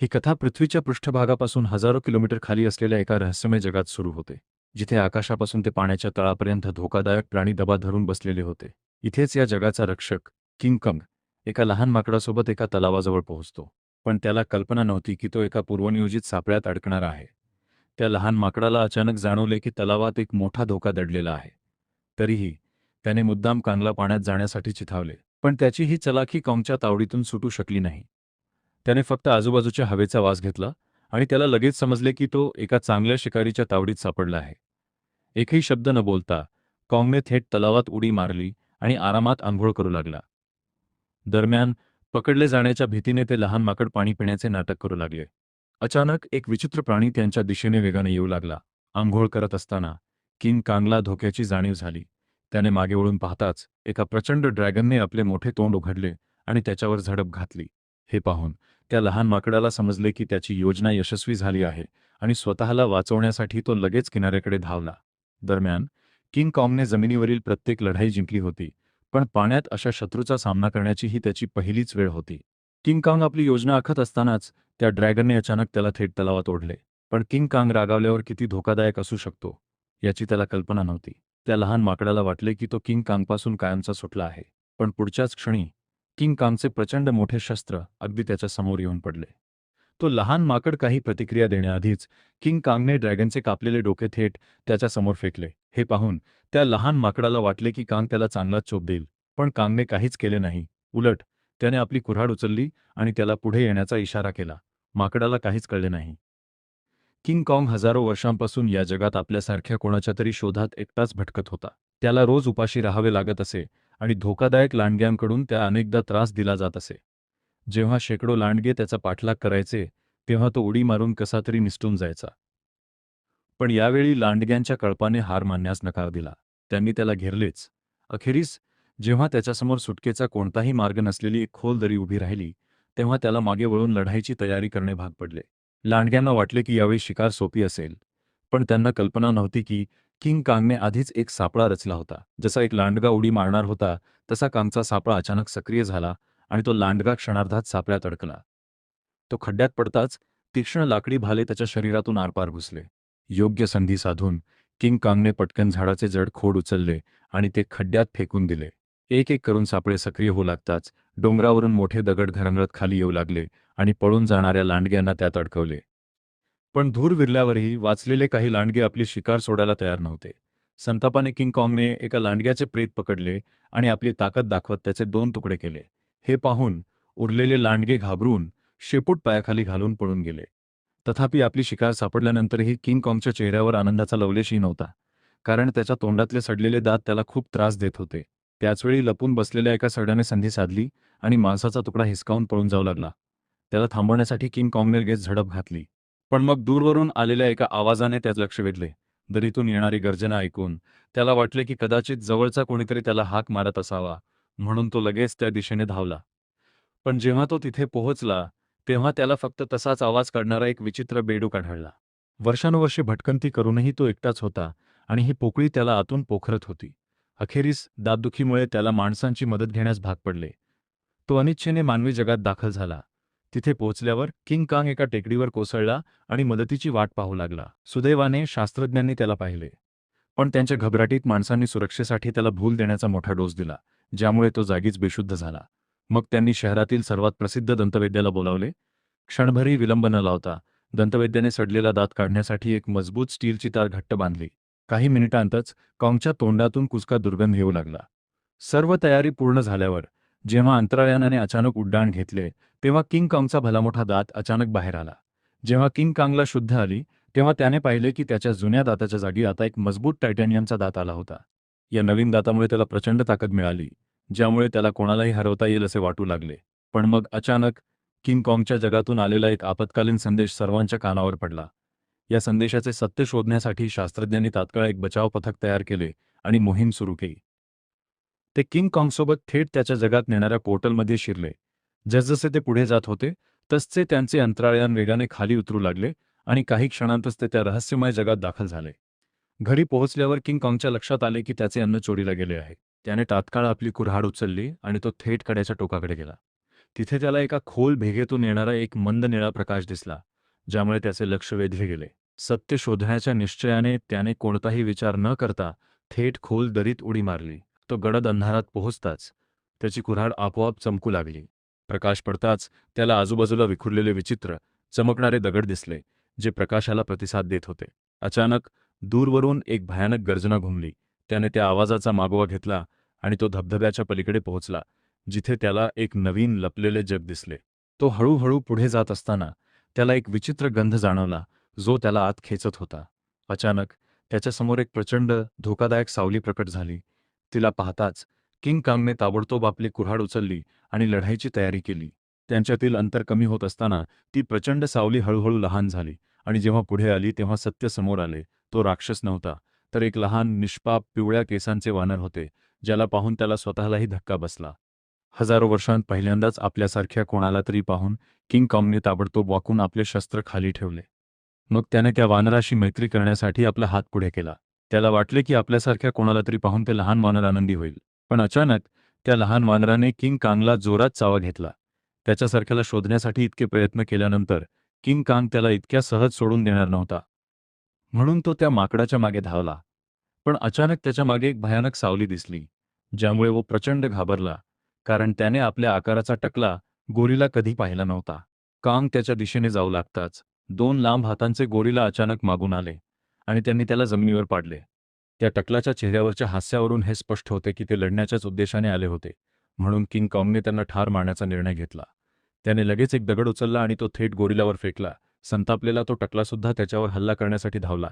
ही कथा पृथ्वीच्या पृष्ठभागापासून हजारो किलोमीटर खाली असलेल्या एका रहस्यमय जगात सुरू होते, जिथे आकाशापासून ते पाण्याच्या तळापर्यंत धोकादायक प्राणी दबा धरून बसलेले होते. इथेच या जगाचा रक्षक किंग कंग एका लहान माकडासोबत एका तलावाजवळ पोहोचतो. पण त्याला कल्पना नव्हती की तो एका पूर्वनियोजित सापळ्यात अडकणार आहे. त्या लहान माकडाला अचानक जाणवले की तलावात एक मोठा धोका दडलेला आहे. तरीही त्याने मुद्दाम कांगला पाण्यात जाण्यासाठी चिथावले, पण त्याची ही चलाखी कंगच्या तावडीतून सुटू शकली नाही. त्याने फक्त आजूबाजूच्या हवेचा वास घेतला आणि त्याला लगेच समजले की तो एका चांगल्या शिकारीच्या तावडीत सापडला आहे. एकही शब्द न बोलता कॉंगने थेट तलावात उडी मारली आणि आरामात आंघोळ करू लागला. दरम्यान पकडले जाण्याच्या भीतीने ते लहान माकड पाणी पिण्याचे नाटक करू लागले. अचानक एक विचित्र प्राणी त्यांच्या दिशेने वेगाने येऊ लागला. आंघोळ करत असताना किंग कांगला धोक्याची जाणीव झाली. त्याने मागे वळून पाहताच एका प्रचंड ड्रॅगनने आपले मोठे तोंड उघडले आणि त्याच्यावर झडप घातली. हे पाहून त्या लहान माकडाला समजले की त्याची योजना यशस्वी झाली आहे आणि स्वतःला वाचवण्यासाठी तो लगेच किनाऱ्याकडे धावला. दरम्यान किंग कॉंगने जमिनीवरील प्रत्येक लढाई जिंकली होती, पण पाण्यात अशा शत्रूचा सामना करण्याची ही त्याची पहिलीच वेळ होती. किंग कांग आपली योजना आखत असतानाच त्या ड्रॅगनने अचानक त्याला थेट तलावात ओढले. पण किंग कांग रागावल्यावर किती धोकादायक असू शकतो याची त्याला कल्पना नव्हती. त्या लहान माकडाला वाटले की तो किंग कांगपासून कायमचा सुटला आहे. पण पुढच्याच क्षणी किंग कांगचे प्रचंड मोठे शस्त्र अगदी त्याच्या समोर येऊन पडले. तो लहान माकड काही प्रतिक्रिया देण्याआधीच किंग कांगने ड्रॅगनचे कापलेले डोके थेट त्याच्या समोर फेकले. हे पाहून त्या लहान माकडाला वाटले की कांग त्याला चांगलाच चोप देईल, पण कांगने काहीच केले नाही. उलट त्याने आपली कुऱ्हाड उचलली आणि त्याला पुढे येण्याचा इशारा केला. माकडाला काहीच कळले नाही. किंग काँग हजारो वर्षांपासून या जगात आपल्यासारख्या कोणाच्या तरी शोधात एकटाच भटकत होता. त्याला रोज उपाशी राहावे लागत असे आणि धोकादायक लांडग्यांकडून त्या अनेकदा त्रास दिला जात असे. जेव्हा शेकडो लांडगे त्याचा पाठलाग करायचे, तेव्हा तो उडी मारून कसा तरी निसटून जायचा. पण यावेळी लांडग्यांच्या कळपाने हार मानण्यास नकार दिला. त्यांनी त्याला घेरलेच. अखेरीस जेव्हा त्याच्यासमोर सुटकेचा कोणताही मार्ग नसलेली एक खोल दरी उभी राहिली, तेव्हा त्याला मागे वळून लढाईची तयारी करणे भाग पडले. लांडग्यांना वाटले की यावेळी शिकार सोपी असेल, पण त्यांना कल्पना नव्हती की किंग कांगने आधीच एक सापळा रचला होता. जसा एक लांडगा उडी मारणार होता, तसा कांगचा सापळा अचानक सक्रिय झाला आणि तो लांडगा क्षणार्धात सापळ्यात अडकला. तो खड्ड्यात पडताच तीक्ष्ण लाकडी भाले त्याच्या शरीरातून आरपार घुसले. योग्य संधी साधून किंग कांगने पटकन झाडाचे जड खोड उचलले आणि ते खड्ड्यात फेकून दिले. एक एक करून सापळे सक्रिय होऊ लागताच डोंगरावरून मोठे दगड घरंगळत खाली येऊ लागले आणि पळून जाणाऱ्या लांडग्यांना त्यात अडकवले. पण धूर विरल्यावरही वाचलेले काही लांडगे आपली शिकार सोडायला तयार नव्हते. संतापाने किंग काँगने एका लांडग्याचे प्रेत पकडले आणि आपली ताकद दाखवत त्याचे 2 तुकडे केले. हे पाहून उरलेले लांडगे घाबरून शेपूट पायाखाली घालून पळून गेले. तथापि आपली शिकार सापडल्यानंतरही किंग काँगच्या चेहऱ्यावर आनंदाचा लवलेशही नव्हता, कारण त्याच्या तोंडातले सडलेले दात त्याला खूप त्रास देत होते. त्याचवेळी लपून बसलेल्या एका सड्याने संधी साधली आणि मांसाचा तुकडा हिसकावून पळून जाऊ लागला. त्याला थांबवण्यासाठी किंग काँगने लगेच झडप घातली. पण मग दूरवरून आलेल्या एका आवाजाने त्याचे लक्ष वेधले. दरीतून येणारी गर्जना ऐकून त्याला वाटले की कदाचित जवळचा कोणीतरी त्याला हाक मारत असावा, म्हणून तो लगेच त्या दिशेने धावला. पण जेव्हा तो तिथे पोहोचला, तेव्हा त्याला फक्त तसाच आवाज काढणारा एक विचित्र बेडूक आढळला. वर्षानुवर्षे भटकंती करूनही तो एकटाच होता आणि ही पोकळी त्याला आतून पोखरत होती. अखेरीस दातदुखीमुळे त्याला माणसांची मदत घेण्यास भाग पडले. तो अनिच्छेने मानवी जगात दाखल झाला. तिथे पोहोचल्यावर किंग कांग एका टेकडीवर कोसळला आणि मदतीची वाट पाहू लागला. सुदैवाने शास्त्रज्ञांनी त्याला पाहिले, पण त्यांच्या घबराटीत माणसांनी सुरक्षेसाठी त्याला भूल देण्याचा मोठा डोस दिला, ज्यामुळे तो जागीच बेशुद्ध झाला. मग त्यांनी शहरातील सर्वात प्रसिद्ध दंतवैद्याला बोलावले. क्षणभरही विलंब न लावता दंतवैद्याने सडलेला दात काढण्यासाठी एक मजबूत स्टीलची तार घट्ट बांधली. काही मिनिटांतच काँगच्या तोंडातून कुचका दुर्गंध येऊ लागला. सर्व तयारी पूर्ण झाल्यावर जेव्हा अंतराळयानाने अचानक उड्डाण घेतले, तेव्हा किंग काँगचा भलामोठा दात अचानक बाहेर आला. जेव्हा किंग कांगला शुद्ध आली, तेव्हा त्याने पाहिले की त्याच्या जुन्या दाताच्या जागी आता एक मजबूत टायटॅनियमचा दात आला होता. या नवीन दातामुळे त्याला प्रचंड ताकद मिळाली, ज्यामुळे त्याला कोणालाही हरवता येईल असे वाटू लागले. पण मग अचानक किंग काँगच्या जगातून आलेला एक आपत्कालीन संदेश सर्वांच्या कानावर पडला. या संदेशाचे सत्य शोधण्यासाठी शास्त्रज्ञांनी तात्काळ एक बचाव पथक तयार केले आणि मोहीम सुरू केली. ते किंग काँगसोबत थेट त्याच्या जगात नेणाऱ्या पोर्टलमध्ये शिरले. जसजसे ते पुढे जात होते, तसचे त्यांचे अंतराळयान वेगाने खाली उतरू लागले आणि काही क्षणांतच ते त्या रहस्यमय जगात दाखल झाले. घरी पोहोचल्यावर किंग काँगच्या लक्षात आले की त्याचे अन्न चोरीला गेले आहे. त्याने तात्काळ आपली कुऱ्हाड उचलली आणि तो थेट कड्याच्या टोकाकडे गेला. तिथे त्याला एका खोल भेगेतून येणारा एक मंद निळा प्रकाश दिसला, ज्यामुळे त्याचे लक्ष वेधले गेले. सत्य शोधण्याच्या निश्चयाने त्याने कोणताही विचार न करता थेट खोल दरीत उडी मारली. तो गडद अंधारात पोहोचताच त्याची कुऱ्हाड आपोआप चमकू लागली. प्रकाश पडताच त्याला आजूबाजूला विखुरलेले विचित्र, चमकणारे दगड दिसले, जे प्रकाशाला प्रतिसाद देत होते. अचानक दूरवरून एक भयानक गर्जना घुमली. त्याने त्या आवाजाचा मागोवा घेतला आणि तो धबधब्याच्या पलीकडे पोहोचला, जिथे त्याला एक नवीन लपलेले जग दिसले. तो हळूहळू पुढे जात असताना त्याला एक विचित्र गंध जाणवला, जो त्याला आत खेचत होता. अचानक त्याच्यासमोर एक प्रचंड, धोकादायक सावली प्रकट झाली. तिला पाहताच किंग कांगने ताबडतोब आपली कुऱ्हाड उचलली आणि लढाईची तयारी केली. त्यांच्यातील अंतर कमी होत असताना ती प्रचंड सावली हळूहळू लहान झाली आणि जेव्हा पुढे आली तेव्हा सत्य समोर आले. तो राक्षस नव्हता, तर एक लहान, निष्पाप, पिवळ्या केसांचे वानर होते, ज्याला पाहून त्याला स्वतःलाही धक्का बसला. हजारो वर्षांत पहिल्यांदाच आपल्यासारख्या कोणाला तरी पाहून किंग कॉंगने ताबडतोब वाकून आपले शस्त्र खाली ठेवले. मग त्याने त्या वानराशी मैत्री करण्यासाठी आपला हात पुढे केला. त्याला वाटले की आपल्यासारख्या कोणाला तरी पाहून ते लहान वानर आनंदी होईल. पण अचानक त्या लहान वानराने किंग कांगला जोरात चावा घेतला. त्याच्यासारख्याला शोधण्यासाठी इतके प्रयत्न केल्यानंतर किंग कांग त्याला इतक्या सहज सोडून देणार नव्हता. म्हणून तो त्या माकडाच्या मागे धावला. पण अचानक त्याच्या मागे एक भयानक सावली दिसली, ज्यामुळे वो प्रचंड घाबरला, कारण त्याने आपल्या आकाराचा टकला गोरीला कधी पाहिला नव्हता. कांग त्याच्या दिशेने जाऊ लागताच दोन लांब हातांचे गोरीला अचानक मागून आले आणि त्यांनी त्याला जमिनीवर पाडले. त्या टकलाच्या चेहऱ्यावरच्या हास्यावरून हे स्पष्ट होते की ते लढण्याच्याच उद्देशाने आले होते. म्हणून किंग काँगने त्यांना ठार मारण्याचा निर्णय घेतला. त्याने लगेच एक दगड उचलला आणि तो थेट गोरिलावर फेकला. संतापलेला तो टकलासुद्धा त्याच्यावर हल्ला करण्यासाठी धावला,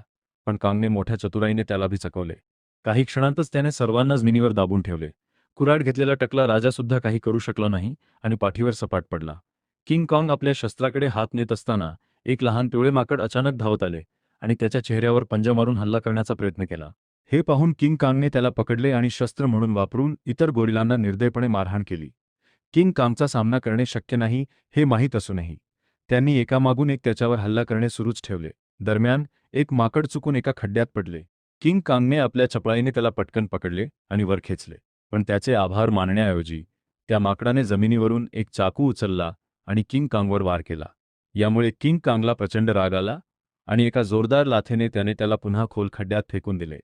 पण कांगने मोठ्या चतुराईने त्याला भिचकवले. काही क्षणांतच त्याने सर्वांना जमिनीवर दाबून ठेवले. कुऱ्हाड घेतलेला टकला राजासुद्धा काही करू शकला नाही आणि पाठीवर सपाट पडला. किंग काँग आपल्या शस्त्राकडे हात नेत असताना एक लहान पिवळे माकड अचानक धावत आले आणि त्याच्या चेहऱ्यावर पंजा मारून हल्ला करण्याचा प्रयत्न केला. हे पाहून किंग कांगने त्याला पकडले आणि शस्त्र म्हणून वापरून इतर गोरिलांना निर्दयपणे मारहाण केली. किंग कांगचा सामना करणे शक्य नाही हे माहीत असूनही त्यांनी एकामागून एक त्याच्यावर हल्ला करणे सुरूच ठेवले. दरम्यान एक माकड चुकून एका खड्ड्यात पडले. किंग कांगने आपल्या चपळाईने त्याला पटकन पकडले आणि वर खेचले. पण त्याचे आभार मानण्याऐवजी त्या माकडाने जमिनीवरून एक चाकू उचलला आणि किंग कांगवर वार केला. यामुळे किंग कांगला प्रचंड राग आला आणि एका जोरदार लाथेने त्याला पुन्हा खोल खड्ड्यात फेकून दिले.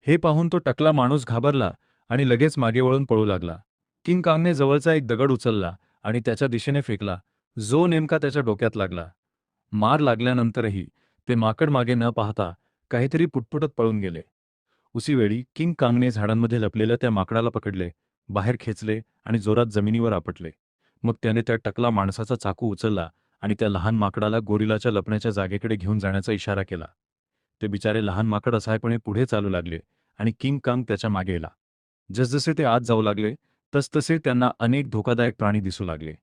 हे पाहून तो टकला माणूस घाबरला आणि लगेच मागे वळून पळू लागला. किंग कांगने जवळचा एक दगड उचलला आणि त्याच्या दिशेने फेकला, जो नेमका त्याच्या डोक्यात लागला. मार लागल्यानंतरही ते माकड मागे न पाहता काहीतरी पुटपुटत पळून गेले. उसी वेळी किंग कांगने झाडांमध्ये लपलेल्या त्या माकडाला पकडले, बाहेर खेचले आणि जोरात जमिनीवर आपटले. मग त्याने त्या टकला माणसाचा चाकू उचलला आणि त्या लहान माकडाला गोरिलाच्या लपण्याच्या जागेकडे घेऊन जाण्याचा इशारा केला. ते बिचारे लहान माकड असहायपणे पुढे चालू लागले आणि किंग कांग त्याच्या मागे गेला. जसजसे ते आत जाऊ लागले तसतसे त्यांना अनेक धोकादायक प्राणी दिसू लागले.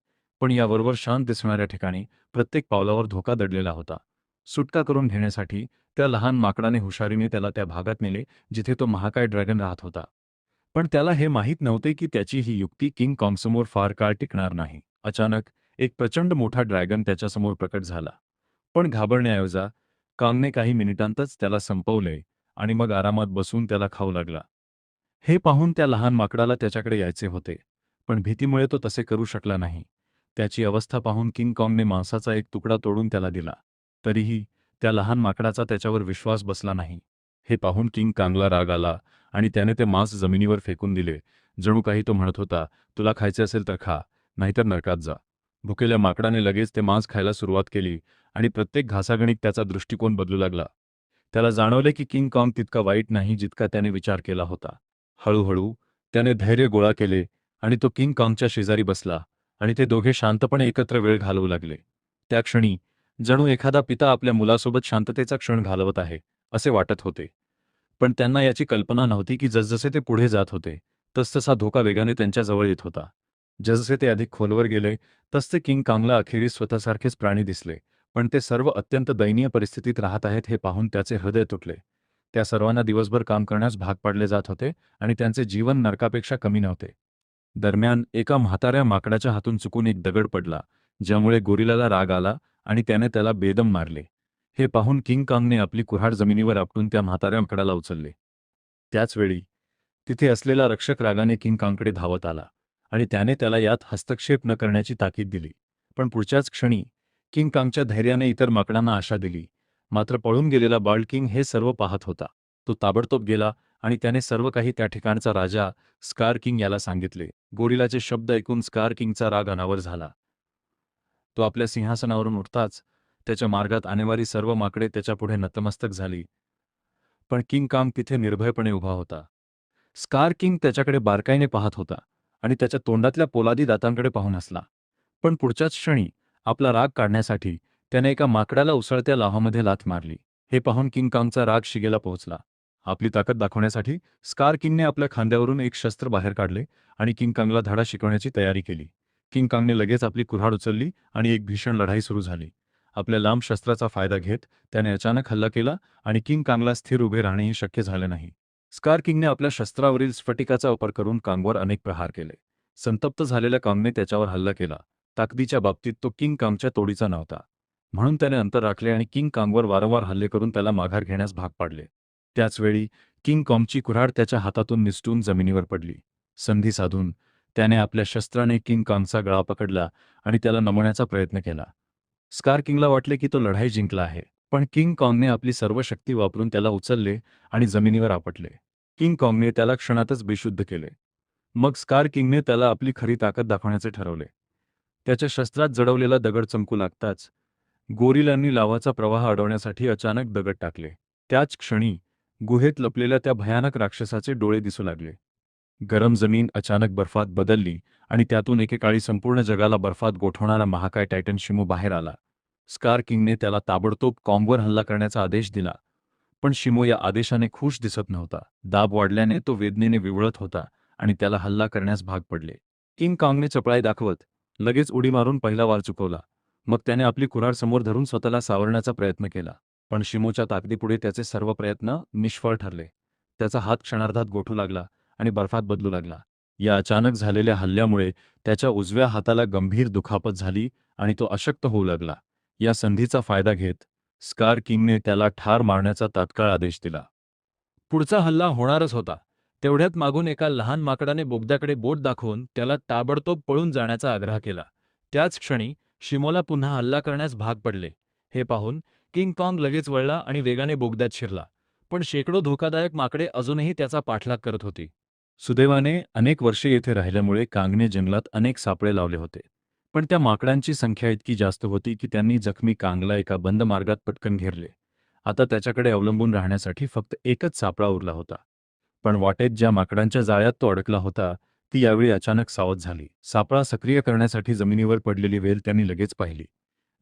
पण याबरोबर शांत दिसणाऱ्या ठिकाणी प्रत्येक पावलावर धोका दडलेला होता. सुटका करून घेण्यासाठी त्या लहान माकडाने हुशारीने त्याला त्या भागात नेले जिथे तो महाकाय ड्रॅगन राहत होता. पण त्याला हे माहीत नव्हते की त्याची ही युक्ती किंग काँगसमोर फार काळ टिकणार नाही. अचानक एक प्रचंड मोठा ड्रॅगन त्याच्यासमोर प्रकट झाला. पण घाबरण्याऐवजी कांगने काही मिनिटांतच त्याला संपवले आणि मग आरामात बसून त्याला खाऊ लागला. हे पाहून त्या लहान माकडाला त्याच्याकडे यायचे होते, पण भीतीमुळे तो तसे करू शकला नाही. त्याची अवस्था पाहून किंग काँगने मांसाचा एक तुकडा तोडून त्याला दिला. तरीही त्या लहान माकडाचा त्याच्यावर विश्वास बसला नाही. हे पाहून किंग कांगला राग आला आणि त्याने ते मांस जमिनीवर फेकून दिले. जणू काही तो म्हणत होता, तुला खायचे असेल तर खा, नाहीतर नरकात जा. भुकेल्या माकडाने लगेच ते मांस खायला सुरुवात केली आणि प्रत्येक घासागणिक त्याचा दृष्टिकोन बदलू लागला. त्याला जाणवले की किंग काँग तितका वाईट नाही जितका त्याने विचार केला होता. हळूहळू त्याने धैर्य गोळा केले आणि तो किंग काँगच्या शेजारी बसला आणि ते दोघे शांतपणे एकत्र वेळ घालवू लागले. त्या क्षणी जणू एखादा पिता आपल्या मुलासोबत शांततेचा क्षण घालवत आहे असे वाटत होते. पण त्यांना याची कल्पना नव्हती की जसजसे ते पुढे जात होते तसतसा धोका वेगाने त्यांच्याजवळ येत होता. जसजसे ते अधिक खोलवर गेले तसते किंग कांगला अखेरीस स्वतःसारखेच प्राणी दिसले. पण ते सर्व अत्यंत दयनीय परिस्थितीत राहत आहेत हे पाहून त्याचे हृदय तुटले. त्या सर्वांना दिवसभर काम करण्यास भाग पाडले जात होते आणि त्यांचे जीवन नरकापेक्षा कमी नव्हते. दरम्यान एका म्हाताऱ्या माकडाच्या हातून चुकून एक दगड पडला, ज्यामुळे गोरिलाला राग आला आणि त्याने त्याला बेदम मारले. हे पाहून किंग कांगने आपली कुऱ्हाड जमिनीवर आपटून त्या म्हाताऱ्या माकडाला उचलले. त्याच वेळी तिथे असलेला रक्षक रागाने किंग कांगकडे धावत आला आणि त्याने त्याला यात हस्तक्षेप न करण्याची ताकीद दिली. पण पुढच्याच क्षणी किंग कांगच्या धैर्याने इतर माकडांना आशा दिली. मात्र पळून गेलेला बाल्ड किंग हे सर्व पाहत होता. तो ताबडतोब गेला आणि त्याने सर्व काही त्या ठिकाणचा राजा स्कार किंग याला सांगितले. गोरिलाचे शब्द ऐकून स्कार किंगचा राग अनावर झाला. तो आपल्या सिंहासनावरून उठताच त्याच्या मार्गात आणणारी सर्व माकडे त्याच्यापुढे नतमस्तक झाली. पण किंग कांग तिथे निर्भयपणे उभा होता. स्कार किंग त्याच्याकडे बारकाईने पाहत होता आणि त्याच्या तोंडातल्या पोलादी दातांकडे पाहून हसला. पण पुढच्याच क्षणी आपला राग काढण्यासाठी त्याने एका माकडाला उसळत्या लाव्हामध्ये लाथ मारली. हे पाहून किंग कांगचा राग शिगेला पोहोचला. आपली ताकद दाखवण्यासाठी स्कार किंगने आपल्या खांद्यावरून एक शस्त्र बाहेर काढले आणि किंग कांगला धडा शिकवण्याची तयारी केली. किंग कांगने लगेच आपली कुऱ्हाड उचलली आणि एक भीषण लढाई सुरू झाली. आपल्या लांब शस्त्राचा फायदा घेत त्याने अचानक हल्ला केला आणि किंग कांगला स्थिर उभे राहणेही शक्य झाले नाही. स्कार किंगने आपल्या शस्त्रावरील स्फटिकाचा वापर करून कांगवर अनेक प्रहार केले. संतप्त झालेल्या कांगने त्याच्यावर हल्ला केला. ताकदीच्या बाबतीत तो किंग कांगच्या तोडीचा नव्हता. म्हणून त्याने अंतर राखले आणि किंग कांगवर वारंवार हल्ले करून त्याला माघार घेण्यास भाग पाडले. त्याचवेळी किंग काँगची कुऱ्हाड त्याच्या हातातून निसटून जमिनीवर पडली. संधी साधून त्याने आपल्या शस्त्राने किंग काँगचा गळा पकडला आणि त्याला नमवण्याचा प्रयत्न केला. स्कार किंगला वाटले की तो लढाई जिंकला आहे. पण किंग काँगने आपली सर्व शक्ती वापरून त्याला उचलले आणि जमिनीवर आपटले. किंग काँगने त्याला क्षणातच बेशुद्ध केले. मग स्कार किंगने त्याला आपली खरी ताकद दाखवण्याचे ठरवले. त्याच्या शस्त्रात जडवलेला दगड चमकू लागताच गोरिलांनी लाव्हाचा प्रवाह अडवण्यासाठी अचानक दगड टाकले. त्याच क्षणी गुहेत लपलेल्या त्या भयानक राक्षसाचे डोळे दिसू लागले. गरम जमीन अचानक बर्फात बदलली आणि त्यातून एकेकाळी संपूर्ण जगाला बर्फात गोठवणारा महाकाय टायटन शिमो बाहेर आला. स्कार किंगने त्याला ताबडतोब काँगवर हल्ला करण्याचा आदेश दिला. पण शिमो या आदेशाने खुश दिसत नव्हता. दाब वाढल्याने तो वेदनेने विवळत होता आणि त्याला हल्ला करण्यास भाग पडले. किंग काँगने चपळाई दाखवत लगेच उडी मारून पहिला वार चुकवला. मग त्याने आपली कुऱ्हाड समोर धरून स्वतःला सावरण्याचा प्रयत्न केला. पण शिमोच्या ताकदीपुढे त्याचे सर्व प्रयत्न निष्फळ ठरले. त्याचा हात क्षणार्धात गोठू लागला आणि बर्फात बदलू लागला. या अचानक झालेल्या हल्ल्यामुळे त्याच्या उजव्या हाताला गंभीर दुखापत झाली आणि तो अशक्त होऊ लागला. या संधीचा फायदा घेत स्कार किंगने त्याला ठार मारण्याचा तात्काळ आदेश दिला. पुढचा हल्ला होणारच होता. तेवढ्यात मागून एका लहान माकडाने बोगद्याकडे बोट दाखवून त्याला ताबडतोब पळून जाण्याचा आग्रह केला. त्याच क्षणी शिमोला पुन्हा हल्ला करण्यास भाग पडले. हे पाहून किंग काँग लगेच वळला आणि वेगाने बोगद्यात शिरला. पण शेकडो धोकादायक माकडे अजूनही त्याचा पाठलाग करत होती. सुदैवाने अनेक वर्षे येथे राहिल्यामुळे कांगने जंगलात अनेक सापळे लावले होते. पण त्या माकडांची संख्या इतकी जास्त होती की त्यांनी जखमी कांगला एका बंद मार्गात पटकन घेरले. आता त्याच्याकडे अवलंबून राहण्यासाठी फक्त एकच सापळा उरला होता. पण वाटेत ज्या माकडांच्या जाळ्यात तो अडकला होता ती यावेळी अचानक सावध झाली. सापळा सक्रिय करण्यासाठी जमिनीवर पडलेली वेल त्यांनी लगेच पाहिली.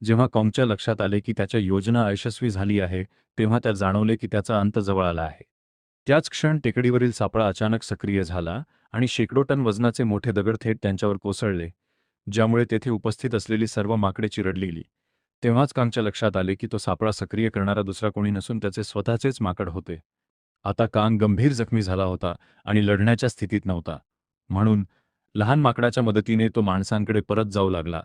जेव्हा काँगच्या लक्षात आले की त्याच्या योजना अयशस्वी झाली आहे तेव्हा त्या जाणवले की त्याचा अंत जवळ आला आहे. त्याच क्षण टेकडीवरील सापळा अचानक सक्रिय झाला आणि शेकडो टन वजनाचे मोठे दगड थेट त्यांच्यावर कोसळले, ज्यामुळे तेथे उपस्थित असलेली सर्व माकडे चिरडली गेली. तेव्हाच कांगच्या लक्षात आले की तो सापळा सक्रिय करणारा दुसरा कोणी नसून त्याचे स्वतःचेच माकड होते. आता कांग गंभीर जखमी झाला होता आणि लढण्याच्या स्थितीत नव्हता. म्हणून लहान माकडाच्या मदतीने तो माणसांकडे परत जाऊ लागला.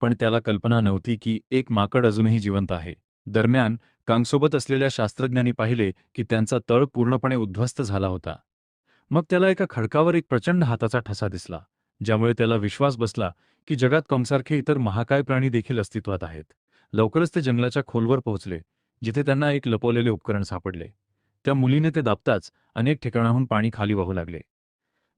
पण त्याला कल्पना नव्हती की एक माकड अजूनही जिवंत आहे. दरम्यान कांगसोबत असलेल्या शास्त्रज्ञांनी पाहिले की त्यांचा तळ पूर्णपणे उद्ध्वस्त झाला होता. मग त्याला एका खडकावर एक प्रचंड हाताचा ठसा दिसला, ज्यामुळे त्याला विश्वास बसला की जगात काँगसारखे इतर महाकाय प्राणी देखील अस्तित्वात आहेत. लवकरच ते जंगलाच्या खोलवर पोहोचले, जिथे त्यांना एक लपवलेले उपकरण सापडले. त्या मुलीने ते दाबताच अनेक ठिकाणाहून पाणी खाली वाहू लागले.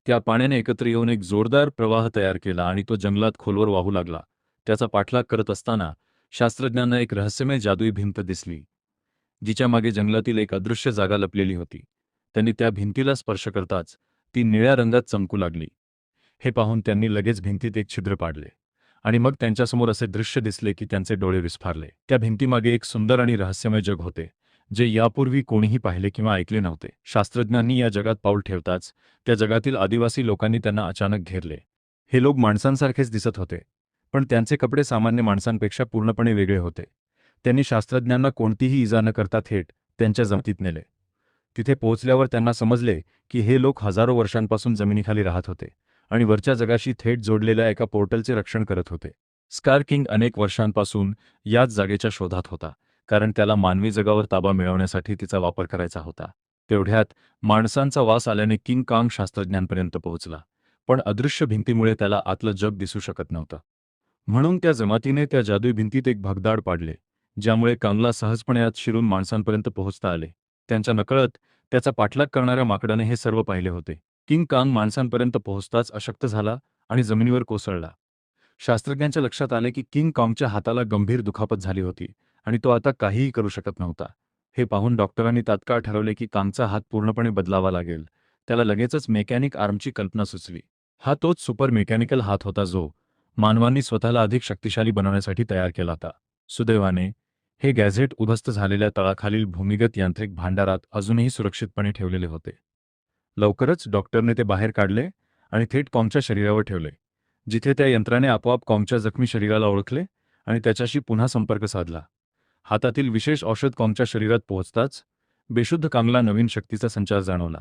त्या पाण्याने एकत्र येऊन एक जोरदार प्रवाह तयार केला आणि तो जंगलात खोलवर वाहू लागला. त्याचा पाठलाग करत असताना शास्त्रज्ञांना एक रहस्यमय जादुई भिंत दिसली, जिच्या मागे जंगलातील एक अदृश्य जागा लपलेली होती. त्यांनी त्या भिंतीला स्पर्श करताच ती निळ्या रंगात चमकू लागली. हे पाहून त्यांनी लगेच भिंतीत एक छिद्र पाडले आणि मग त्यांच्यासमोर असे दृश्य दिसले की त्यांचे डोळे विस्फारले. त्या भिंतीमागे एक सुंदर आणि रहस्यमय जग होते, जे यापूर्वी कोणीही पाहिले किंवा ऐकले नव्हते. शास्त्रज्ञांनी या जगात पाऊल ठेवताच त्या जगातील आदिवासी लोकांनी त्यांना अचानक घेरले. हे लोक माणसांसारखेच दिसत होते, पण त्यांचे कपडे सामान्य माणसांपेक्षा पूर्णपणे वेगळे होते. त्यांनी शास्त्रज्ञांना कोणतीही इजा न करता थेट त्यांच्या जमतीत नेले. तिथे पोहोचल्यावर त्यांना समजले की हे लोक हजारो वर्षांपासून जमिनीखाली राहत होते आणि वरच्या जगाशी थेट जोडलेल्या एका पोर्टलचे रक्षण करत होते. स्कार किंग अनेक वर्षांपासून याच जागेच्या शोधात होता, कारण त्याला मानवी जगावर ताबा मिळवण्यासाठी तिचा वापर करायचा होता. तेवढ्यात माणसांचा वास आल्याने किंग काँग शास्त्रज्ञांपर्यंत पोहोचला. पण अदृश्य भिंतीमुळे त्याला आतलं जग दिसू शकत नव्हतं. म्हणून त्या जमातीने त्या जादुई भिंतीत एक भगदाड पाडले, ज्यामुळे कांगला सहजपणे आत शिरून माणसांपर्यंत पोहोचता आले. त्यांच्या नकळत त्याचा पाठलाग करणाऱ्या माकडाने हे सर्व पाहिले होते. किंग कांग माणसांपर्यंत पोहोचताच अशक्त झाला आणि जमिनीवर कोसळला. शास्त्रज्ञांच्या लक्षात आले की किंग काँगच्या हाताला गंभीर दुखापत झाली होती आणि तो आता काहीही करू शकत नव्हता. हे पाहून डॉक्टरांनी तात्काळ ठरवले की कांगचा हात पूर्णपणे बदलावा लागेल. त्याला लगेचच मेकॅनिक आर्मची कल्पना सुचली. हा तोच सुपर मेकॅनिकल हात होता जो मानवांनी स्वतःला अधिक शक्तिशाली बनवण्यासाठी तयार केला होता. सुदैवाने हे गॅझेट उद्ध्वस्त झालेल्या तळाखालील भूमिगत यांत्रिक भांडारात अजूनही सुरक्षितपणे ठेवलेले होते. लवकरच डॉक्टरने ते बाहेर काढले आणि थेट कॉमच्या शरीरावर ठेवले, जिथे त्या यंत्राने आपोआप कॉमच्या जखमी शरीराला ओळखले आणि त्याच्याशी पुन्हा संपर्क साधला. हातातील विशेष औषध कॉमच्या शरीरात पोहोचताच बेशुद्ध कामला नवीन शक्तीचा संचार जाणवला.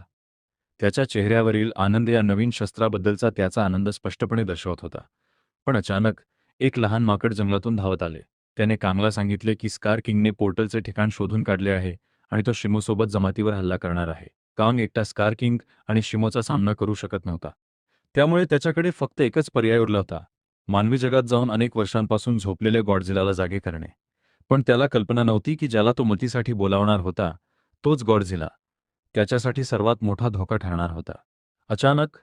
त्याच्या चेहऱ्यावरील आनंद या नवीन शस्त्राबद्दलचा त्याचा आनंद स्पष्टपणे दर्शवत होता. पण अचानक एक लहान माकड जंगलातून धावत आले. त्याने कामला सांगितले की स्कार किंगने पोर्टलचे ठिकाण शोधून काढले आहे आणि तो शिमोसोबत जमातीवर हल्ला करणार आहे. कांग एकटा स्कार किंग आणि शिमोचा सामना करू शकत नव्हता. त्यामुळे त्याच्याकडे फक्त एकच पर्याय उरला होता, मानवी जगात जाऊन अनेक वर्षांपासून झोपलेल्या गॉडझिलाला जागे करणे. पण त्याला कल्पना नव्हती की ज्याला तो मतीसाठी बोलावणार होता तोच गॉडझिला त्याच्यासाठी सर्वात मोठा धोका ठरणार होता. अचानक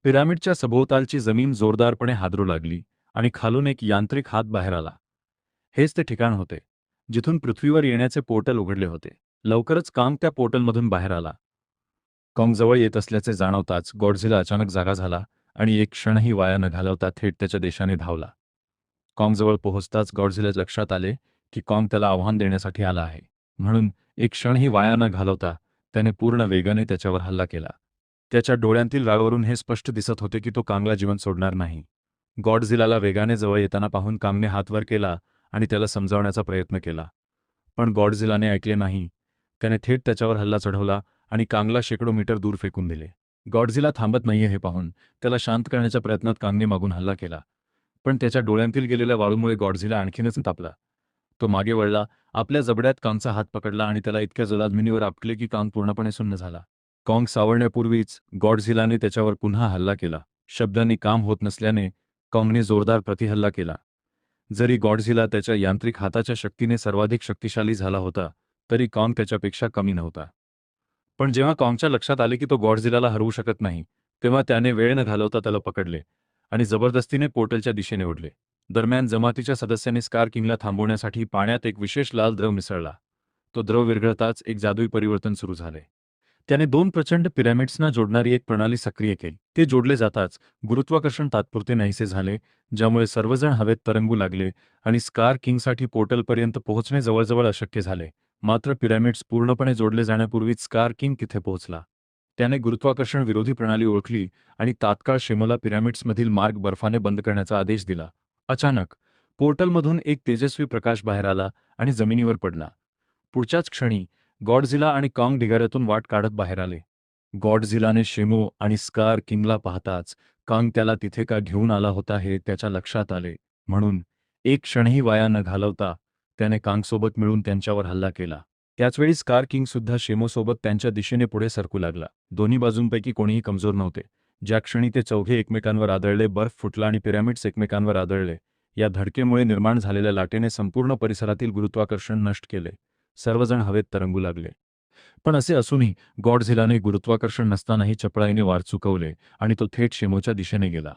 पिरामिडच्या सभोवतालची जमीन जोरदारपणे हादरू लागली आणि खालून एक यांत्रिक हात बाहेर आला. हेच ते ठिकाण होते जिथून पृथ्वीवर येण्याचे पोर्टल उघडले होते. लवकरच कांग त्या पोर्टलमधून बाहेर आला. काँग जवळ येत असल्याचे जाणवताच गॉडझिला अचानक जागा झाला आणि एक क्षणही वाया न घालवता थेट त्याच्या देशाने धावला. काँग जवळ पोहोचताच गॉडझिलाच्या लक्षात आले की काँग त्याला आव्हान देण्यासाठी आला आहे. म्हणून एक क्षणही वाया न घालवता त्याने पूर्ण वेगाने त्याच्यावर हल्ला केला. त्याच्या डोळ्यांतील रागावरून हे स्पष्ट दिसत होते की तो कांगला जीवन सोडणार नाही. गॉडझिलाला वेगाने जवळ येताना पाहून कांगने हात वर केला आणि त्याला समजावण्याचा प्रयत्न केला. पण गॉडझिलाने ऐकले नाही. त्याने थेट त्याच्यावर हल्ला चढवला आणि कांगला शेकडो मीटर दूर फेकून दिले. गॉडझिला थांबत नाहीये हे पाहून त्याला शांत करण्याच्या प्रयत्नात कांगने मागून हल्ला केला. पण त्याच्या डोळ्यांतील गेलेल्या वाळूमुळे गॉडझिला आणखीनच तापला. तो मागे वळला, आपल्या जबड्यात कांगचा हात पकडला आणि त्याला इतक्या जमीनीवर आपटले की कांग पूर्णपणे सुन्न झाला. काँग सावरण्यापूर्वीच गॉडझिलाने त्याच्यावर पुन्हा हल्ला केला. शब्दांनी काम होत नसल्याने काँगने जोरदार प्रतिहल्ला केला. जरी गॉडझिला त्याच्या यांत्रिक हाताच्या शक्तीने सर्वाधिक शक्तिशाली झाला होता, तरी काँग त्याच्यापेक्षा कमी नव्हता. पण जेव्हा काँगच्या लक्षात आले की तो गॉडझिलाला हरवू शकत नाही, तेव्हा त्याने वेळ न घालवता त्याला पकडले आणि जबरदस्तीने पोर्टलच्या दिशेने ओढले. दरम्यान जमातीच्या सदस्यांनी स्कार किंगला थांबवण्यासाठी पाण्यात एक विशेष लाल द्रव मिसळला. तो द्रव विरघळताच एक जादुई परिवर्तन सुरू झाले. त्याने दोन प्रचंड पिरॅमिड्सना जोडणारी एक प्रणाली सक्रिय केली. ते जोडले जाताच गुरुत्वाकर्षण तात्पुरते नाहीसे झाले, ज्यामुळे सर्वजण हवेत तरंगू लागले आणि स्कार किंगसाठी पोर्टलपर्यंत पोहोचणे जवळजवळ अशक्य झाले. मात्र पिरॅमिड्स पूर्णपणे जोडले जाण्यापूर्वीच स्कार किंग तिथे पोहोचला. त्याने गुरुत्वाकर्षण विरोधी प्रणाली ओळखली आणि तात्काळ शिमोला पिरॅमिड्समधील मार्ग बर्फाने बंद करण्याचा आदेश दिला. अचानक पोर्टलमधून एक तेजस्वी प्रकाश बाहेर आला आणि जमिनीवर पडला. पुढच्याच क्षणी गॉडझिला आणि काँग ढिगाऱ्यातून वाट काढत बाहेर आले. गॉडझिलाने शिमो आणि स्कार किंगला पाहताच काँग त्याला तिथे का घेऊन आला होता हे त्याच्या लक्षात आले. म्हणून एक क्षणही वाया न घालवता त्याने काँगसोबत मिळून त्यांच्यावर हल्ला केला. त्याचवेळी स्कार किंग सुद्धा शिमोसोबत त्यांच्या दिशेने पुढे सरकू लागला. दोन्ही बाजूंपैकी कोणीही कमजोर नव्हते. ज्या क्षणी ते चौघे एकमेकांवर आदळले, बर्फ फुटला आणि पिरॅमिड्स एकमेकांवर आदळले. या धडकेमुळे निर्माण झालेल्या लाटेने संपूर्ण परिसरातील गुरुत्वाकर्षण नष्ट केले. सर्वजण हवेत तरंगू लागले. पण असे असूनही गॉडझिलाने गुरुत्वाकर्षण नसतानाही चपळाईने वार चुकवले आणि तो थेट शिमोच्या दिशेने गेला.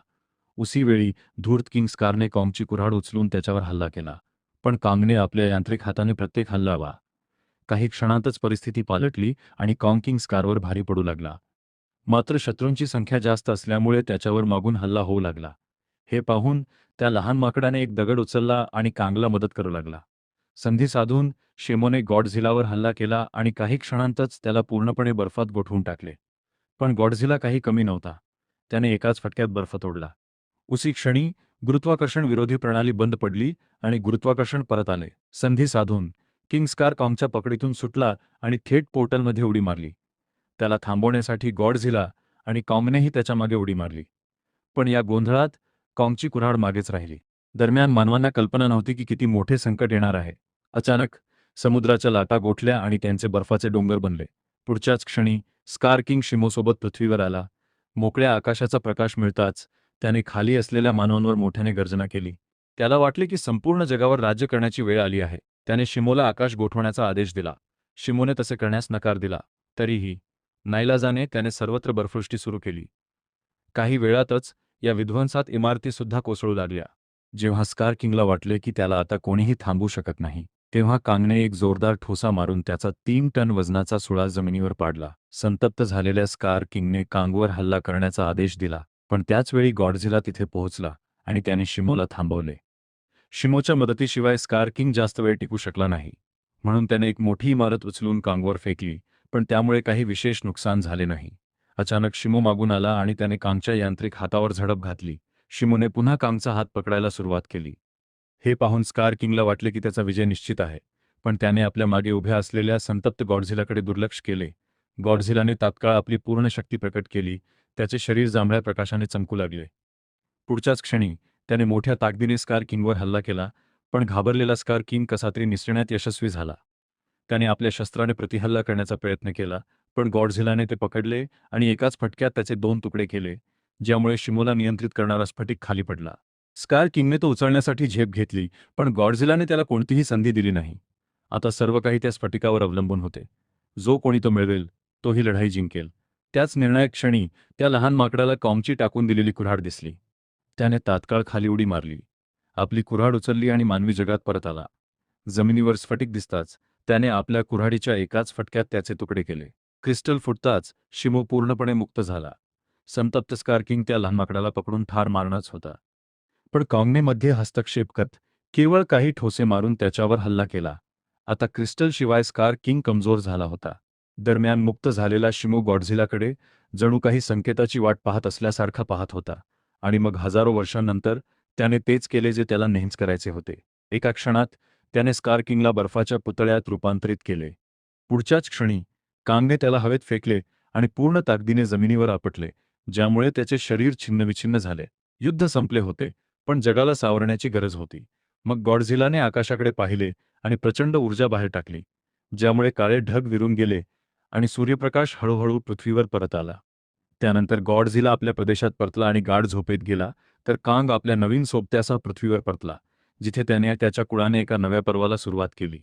उसी वेळी धूर्त किंग स्कारने काँगची कुऱ्हाड उचलून त्याच्यावर हल्ला केला. पण काँगने आपल्या यांत्रिक हाताने प्रत्येक हल्ला वा. काही क्षणातच परिस्थिती पालटली आणि काँग किंग स्कारवर भारी पडू लागला. मात्र शत्रूंची संख्या जास्त असल्यामुळे त्याच्यावर मागून हल्ला होऊ लागला. हे पाहून त्या लहान माकडाने एक दगड उचलला आणि कांगला मदत करू लागला. संधी साधून शिमोने गॉडझिलावर हल्ला केला आणि काही क्षणांतच त्याला पूर्णपणे बर्फात गोठवून टाकले. पण गॉडझिला काही कमी नव्हता. त्याने एकाच फटक्यात बर्फ तोडला. उसी क्षणी गुरुत्वाकर्षण विरोधी प्रणाली बंद पडली आणि गुरुत्वाकर्षण परत आले. संधी साधून किंग स्कार काँगच्या पकडीतून सुटला आणि थेट पोर्टलमध्ये उडी मारली. त्याला थांबवण्यासाठी गॉडझिला आणि काँगनेही त्याच्या मागे उडी मारली. पण या गोंधळात काँगची कुऱ्हाड मागेच राहिली. दरम्यान मानवांना कल्पना नव्हती की किती मोठे संकट येणार आहे. अचानक समुद्राच्या लाटा गोठल्या आणि त्यांचे बर्फाचे डोंगर बनले. पुढच्याच क्षणी स्कार किंग शिमोसोबत पृथ्वीवर आला. मोकळ्या आकाशाचा प्रकाश मिळताच त्याने खाली असलेल्या मानवांवर मोठ्याने गर्जना केली. त्याला वाटले की संपूर्ण जगावर राज्य करण्याची वेळ आली आहे. त्याने शिमोला आकाश गोठवण्याचा आदेश दिला. शिमोने तसे करण्यास नकार दिला. तरीही नाईलाजाने त्याने सर्वत्र बर्फवृष्टी सुरू केली. काही वेळातच या विध्वंसात इमारतीसुद्धा कोसळू लागल्या. जेव्हा स्कार किंगला वाटले की त्याला आता कोणीही थांबवू शकत नाही, तेव्हा कांगने एक जोरदार ठोसा मारून त्याचा 3 टन वजनाचा सुळा जमिनीवर पाडला. संतप्त झालेल्या स्कार किंगने कांगवर हल्ला करण्याचा आदेश दिला, पण त्याच वेळी गॉडझिला तिथे पोहोचला आणि त्याने शिमोला थांबवले. शिमोच्या मदतीशिवाय स्कार किंग जास्त वेळ टिकू शकला नाही. म्हणून त्याने एक मोठी इमारत उचलून कांगवर फेकली, पण त्यामुळे काही विशेष नुकसान झाले नाही. अचानक शिमो मागून आला आणि त्याने कांगच्या यांत्रिक हातावर झडप घातली. शिमोने पुन्हा कांगचा हात पकडायला सुरुवात केली. हे पाहून स्कार किंगला वाटले की त्याचा विजय निश्चित आहे, पण त्याने आपल्या मागे उभ्या असलेल्या संतप्त गॉडझिलाकडे दुर्लक्ष केले. गॉडझिलाने तात्काळ आपली पूर्ण शक्ती प्रकट केली. त्याचे शरीर जांभळ्या प्रकाशाने चमकू लागले. पुढच्याच क्षणी त्याने मोठ्या ताकदीने स्कार किंगवर हल्ला केला, पण घाबरलेला स्कार किंग कसा तरी निसटण्यात यशस्वी झाला. त्याने आपल्या शस्त्राने प्रतिहल्ला करण्याचा प्रयत्न केला, पण गॉडझिलाने ते पकडले आणि एकाच फटक्यात त्याचे 2 तुकडे केले, ज्यामुळे शिमोला नियंत्रित करणारा स्फटिक खाली पडला. स्कार किंगने तो उचलण्यासाठी झेप घेतली, पण गॉडझिलाने त्याला कोणतीही संधी दिली नाही. आता सर्व काही त्या स्फटिकावर अवलंबून होते. जो कोणी तो मिळवेल, तो ही लढाई जिंकेल. त्याच निर्णायक क्षणी त्या लहान माकडाला कॉमची टाकून दिलेली कुऱ्हाड दिसली. त्याने तात्काळ खाली उडी मारली. आपली कुऱ्हाड उचलली आणि मानवी जगात परत आला. जमिनीवर स्फटिक दिसताच त्याने आपल्या कुऱ्हाडीच्या एकाच फटक्यात त्याचे तुकडे केले. क्रिस्टल फुटताच शिमो पूर्णपणे मुक्त झाला. संतप्त स्कार किंग त्या लहान माकडाला पकडून ठार मारणारच होता. पण काँगने मध्ये हस्तक्षेप करत केवळ काही ठोसे मारून त्याच्यावर हल्ला केला. आता क्रिस्टल शिवाय स्कार किंग कमजोर झाला होता. दरम्यान मुक्त झालेला शिमो गॉडझिलाकडे जणू काही संकेताची वाट पाहत असल्यासारखा पाहत होता. आणि मग हजारो वर्षांनंतर त्याने तेच केले जे त्याला नेहमीच करायचे होते. एका क्षणात त्याने स्कार किंगला बर्फाच्या पुतळ्यात रूपांतरित केले. पुढच्याच क्षणी कांगने त्याला हवेत फेकले आणि पूर्ण ताकदीने जमिनीवर आपटले, ज्यामुळे त्याचे शरीर छिन्नविछिन्न झाले. युद्ध संपले होते, पण जगाला सावरण्याची गरज होती. मग गॉडझिलाने आकाशाकडे पाहिले आणि प्रचंड ऊर्जा बाहेर टाकली, ज्यामुळे काळे ढग विरून गेले आणि सूर्यप्रकाश हळूहळू पृथ्वीवर परत आला. त्यानंतर गॉडझिला आपल्या प्रदेशात परतला आणि गाढ झोपेत गेला, तर कांग आपल्या नवीन सोबत्यासह पृथ्वीवर परतला, जिथे त्याने त्याच्या कुळाने एका नव्या पर्वाला सुरुवात केली.